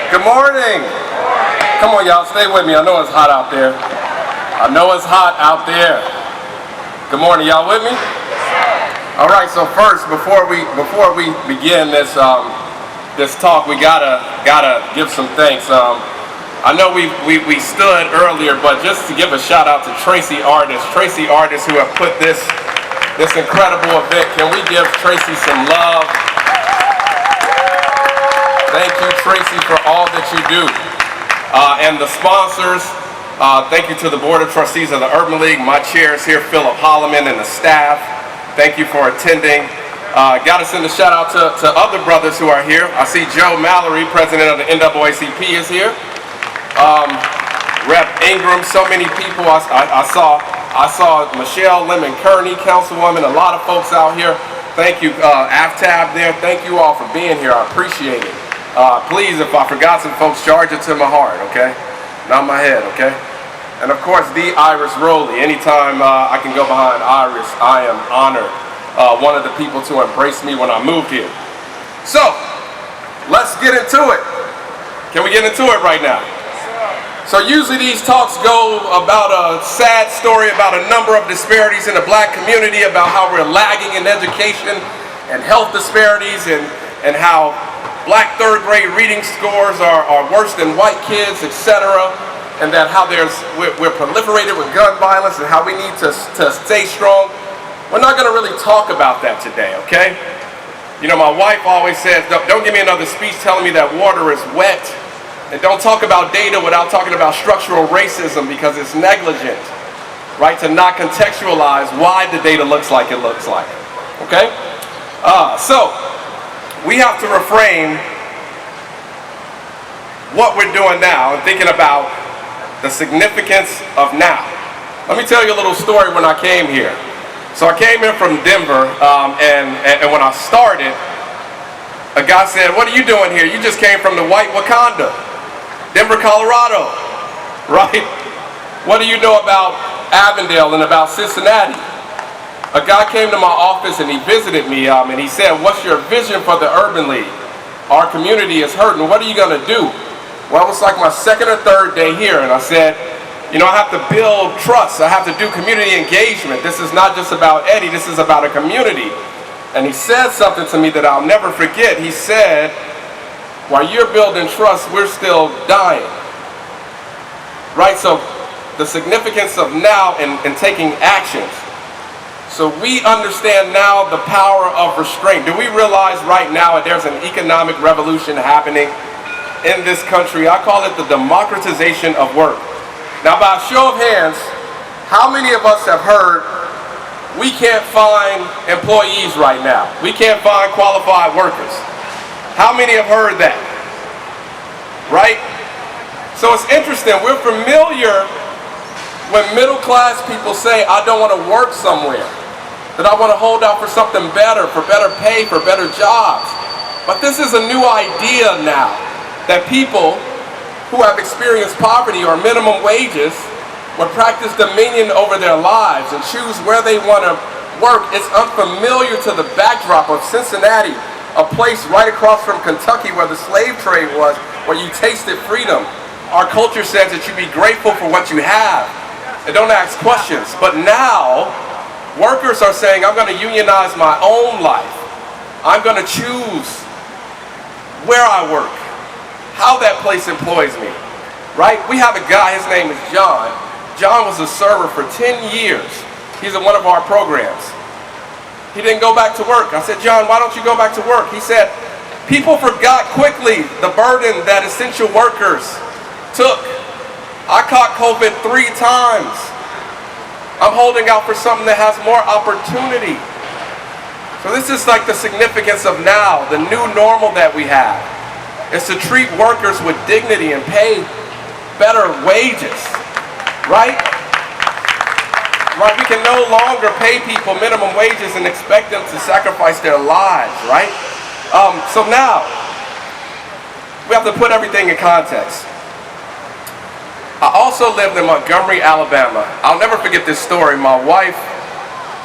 Good morning. Come on, y'all, stay with me. I know it's hot out there. I know it's hot out there. Good morning, y'all with me? All right. So first, before we begin this talk, we gotta give some thanks. I know we stood earlier, but just to give a shout out to Tracy Artist who have put this incredible event. Can we give Tracy some love? Thank you, Tracy, for all that you do. And the sponsors, thank you to the Board of Trustees of the Urban League. My chair is here, Philip Holloman, and the staff. Thank you for attending. Got to send a shout out to other brothers who are here. I see Joe Mallory, president of the NAACP, is here. Rep Ingram, so many people. I saw Michelle Lemon Kearney, councilwoman, a lot of folks out here. Thank you, AFTAB there. Thank you all for being here. I appreciate it. Please, if I forgot some folks, charge it to my heart, okay? Not my head, okay? And of course, the Iris Rowley. Anytime I can go behind Iris, I am honored. One of the people to embrace me when I moved here. So, let's get into it. Can we get into it right now? So usually these talks go about a sad story about a number of disparities in the black community, about how we're lagging in education and health disparities, and how black third grade reading scores are worse than white kids, etc. And that how we're proliferated with gun violence and how we need to stay strong. We're not going to really talk about that today, okay? You know, my wife always says, don't give me another speech telling me that water is wet. And don't talk about data without talking about structural racism, because it's negligent, right? To not contextualize why the data looks like it looks like, okay? So we have to reframe what we're doing now and thinking about the significance of now. Let me tell you a little story when I came here. So I came in from Denver, and when I started, a guy said, "What are you doing here? You just came from the white Wakanda, Denver, Colorado, right? What do you know about Avondale and about Cincinnati?" A guy came to my office and he visited me, and he said, "What's your vision for the Urban League? Our community is hurting. What are you going to do?" Well, it was like my second or third day here, and I said, you know, I have to build trust. I have to do community engagement. This is not just about Eddie. This is about a community. And he said something to me that I'll never forget. He said, "While you're building trust, we're still dying." Right? So the significance of now and taking actions. So we understand now the power of restraint. Do we realize right now that there's an economic revolution happening in this country? I call it the democratization of work. Now, by a show of hands, how many of us have heard we can't find employees right now? We can't find qualified workers. How many have heard that? Right? So it's interesting. We're familiar when middle class people say, "I don't want to work somewhere, that I want to hold out for something better, for better pay, for better jobs." But this is a new idea now, that people who have experienced poverty or minimum wages will practice dominion over their lives and choose where they want to work. It's unfamiliar to the backdrop of Cincinnati, a place right across from Kentucky where the slave trade was, where you tasted freedom. Our culture says that you be grateful for what you have and don't ask questions. But now, workers are saying, "I'm going to unionize my own life. I'm going to choose where I work, how that place employs me," right? We have a guy, his name is John. John was a server for 10 years. He's in one of our programs. He didn't go back to work. I said, "John, why don't you go back to work?" He said, "People forgot quickly the burden that essential workers took. I caught COVID 3 times. I'm holding out for something that has more opportunity." So this is like the significance of now, the new normal that we have. Is to treat workers with dignity and pay better wages, right? Right? We can no longer pay people minimum wages and expect them to sacrifice their lives, right? So now, we have to put everything in context. I also lived in Montgomery, Alabama. I'll never forget this story. My wife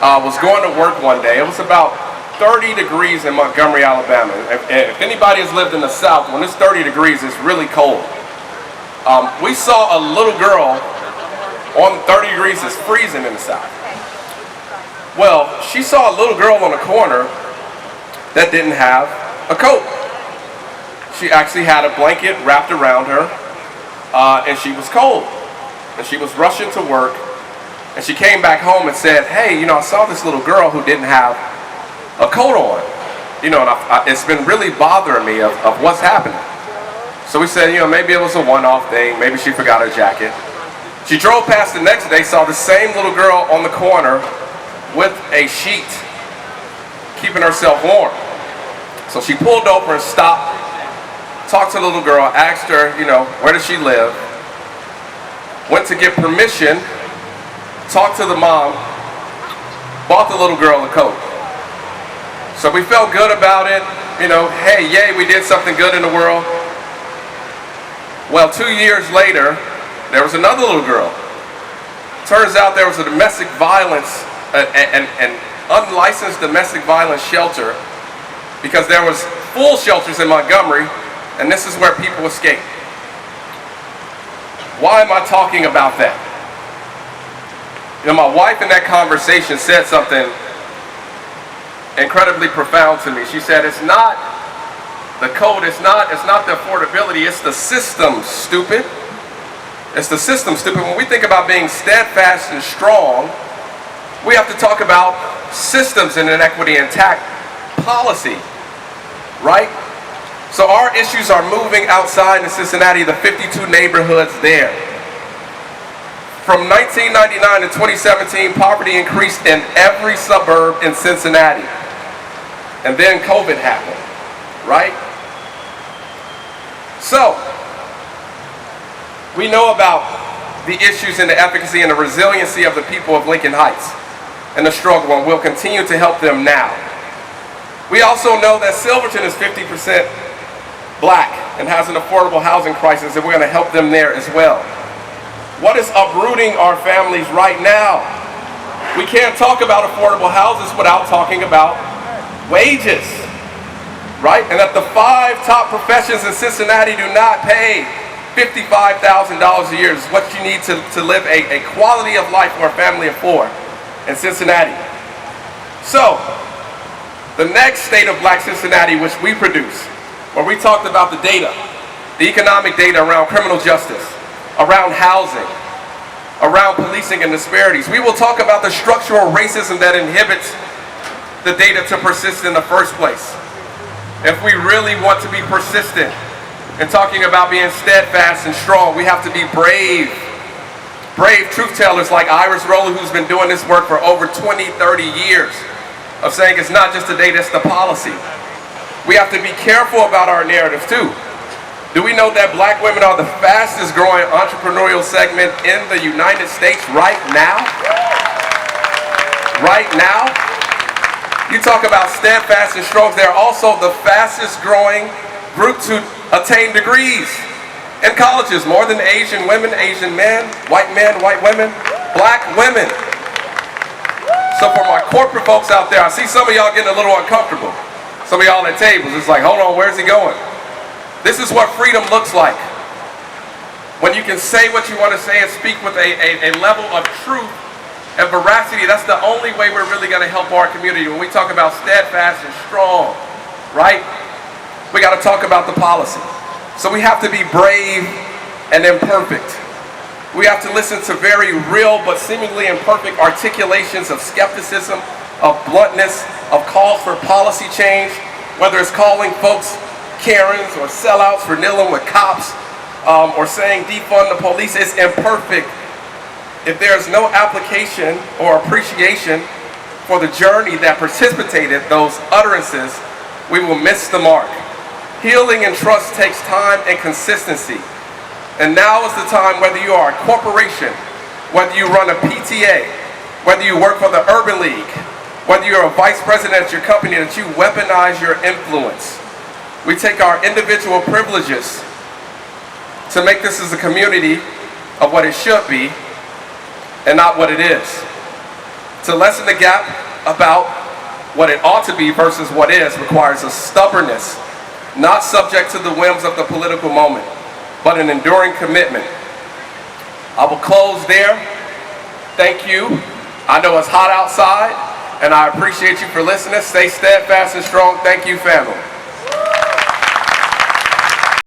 was going to work one day. It was about 30 degrees in Montgomery, Alabama. If anybody has lived in the South, when it's 30 degrees, it's really cold. We saw a little girl on 30 degrees, it's freezing in the South. Well, she saw a little girl on the corner that didn't have a coat. She actually had a blanket wrapped around her, and she was cold. And she was rushing to work, and she came back home and said, hey, I saw this little girl who didn't have a coat on. And it's been really bothering me of what's happening. So we said, maybe it was a one-off thing. Maybe she forgot her jacket. She drove past the next day, saw the same little girl on the corner with a sheet, keeping herself warm. So she pulled over and stopped, talked to the little girl, asked her, where does she live? Went to get permission, talked to the mom, bought the little girl a coat. So we felt good about it, hey, yay, we did something good in the world. Well, 2 years later, there was another little girl. Turns out there was a domestic violence, an unlicensed domestic violence shelter, because there was full shelters in Montgomery, and this is where people escape. Why am I talking about that? My wife in that conversation said something incredibly profound to me. She said, it's not the code, it's not the affordability, it's the system, stupid. It's the system, stupid. When we think about being steadfast and strong, we have to talk about systems and inequity and tax policy, right? So our issues are moving outside in Cincinnati, the 52 neighborhoods there. From 1999 to 2017, poverty increased in every suburb in Cincinnati. And then COVID happened, right? So, we know about the issues and the efficacy and the resiliency of the people of Lincoln Heights and the struggle, and we'll continue to help them now. We also know that Silverton is 50% black and has an affordable housing crisis, and we're going to help them there as well. What is uprooting our families right now? We can't talk about affordable houses without talking about wages, right? And that the 5 top professions in Cincinnati do not pay $55,000 a year. Is what you need to live a quality of life for a family of 4 in Cincinnati. So, the next State of Black Cincinnati, which we produce, where we talked about the data, the economic data around criminal justice, around housing, around policing and disparities. We will talk about the structural racism that inhibits the data to persist in the first place. If we really want to be persistent in talking about being steadfast and strong, we have to be brave truth tellers like Iris Rowley, who's been doing this work for over 20, 30 years, of saying it's not just the data, it's the policy. We have to be careful about our narrative too. Do we know that black women are the fastest growing entrepreneurial segment in the United States right now? Right now? You talk about steadfast and strong, they're also the fastest growing group to attain degrees in colleges, more than Asian women, Asian men, white women, black women. So for my corporate folks out there, I see some of y'all getting a little uncomfortable. Some of y'all at tables, it's like, hold on, where's he going? This is what freedom looks like. When you can say what you want to say and speak with a level of truth and veracity, that's the only way we're really going to help our community. When we talk about steadfast and strong, right? We got to talk about the policy. So we have to be brave and imperfect. We have to listen to very real but seemingly imperfect articulations of skepticism, of bluntness, of calls for policy change, whether it's calling folks Karens or sellouts for kneeling with cops, or saying defund the police. Is imperfect. If there's no application or appreciation for the journey that precipitated those utterances, we will miss the mark. Healing and trust takes time and consistency. And now is the time, whether you are a corporation, whether you run a PTA, whether you work for the Urban League, whether you're a vice president at your company, that you weaponize your influence. We take our individual privileges to make this as a community of what it should be and not what it is. To lessen the gap about what it ought to be versus what is requires a stubbornness, not subject to the whims of the political moment, but an enduring commitment. I will close there. Thank you. I know it's hot outside, and I appreciate you for listening. Stay steadfast and strong. Thank you, family.